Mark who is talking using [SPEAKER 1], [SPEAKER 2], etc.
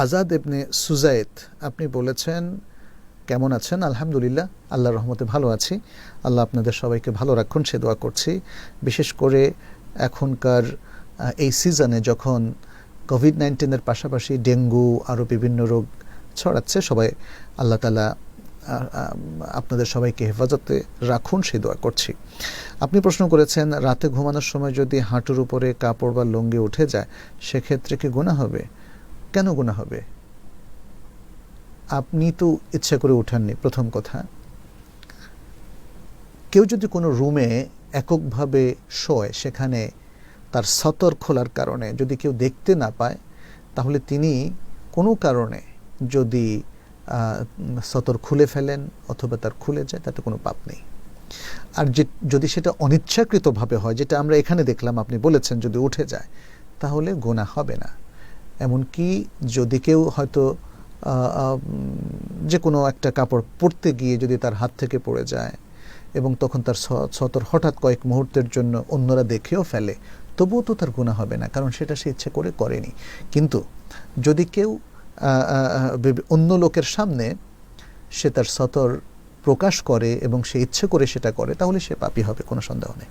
[SPEAKER 1] আজাদ ইবনে সুজাইদ আপনি বলেছেন, কেমন আছেন? আলহামদুলিল্লাহ, আল্লাহর রহমতে ভালো আছি। আল্লাহ আপনাদের সবাইকে ভালো রাখুন সে দোয়া করছি। বিশেষ করে এখনকার এই সিজনে যখন কোভিড-19-এর পাশাপাশি ডেঙ্গু আরও বিভিন্ন রোগ ছড়াচ্ছে, সবাই আল্লাহ তাআলা আপনাদের সবাইকে হেফাজতে রাখুন সেই দোয়া করছি। আপনি প্রশ্ন করেছেন, রাতে ঘুমানোর সময় যদি হাঁটুর উপরে কাপড় বা লুঙ্গি উঠে যায় সেক্ষেত্রে কি গুনাহ হবে? কেন গুনাহ হবে? আপনি তো ইচ্ছা করে উঠাননি। প্রথম কথা, কেউ যদি কোনো রুমে এককভাবে শোয়, সেখানে তার সতর খোলার কারণে যদি কেউ দেখতে না পায়, তাহলে তিনি কোনো কারণে যদি সতর খুলে ফেলেন অথবা তার খুলে যায়, তাতে কোনো পাপ নেই। আর যদি সেটা অনিচ্ছাকৃতভাবে হয়, যেটা আমরা এখানে দেখলাম, আপনি বলেছেন যদি উঠে যায়, তাহলে গুনাহ হবে না। এমনকি যদি কেউ হয়তো যে কোনো একটা কাপড় পরতে গিয়ে যদি তার হাত থেকে পড়ে যায় এবং তখন তার সতর হঠাৎ কয়েক মুহূর্তের জন্য অন্যরা দেখেও ফেলে, তবুও তো তার গুনাহ হবে না, কারণ সেটা সে ইচ্ছে করে করেনি। কিন্তু যদি কেউ অন্য লোকের সামনে সে তার সতর প্রকাশ করে এবং সে ইচ্ছে করে সেটা করে, তাহলে সে পাপী হবে, কোনো সন্দেহ নেই।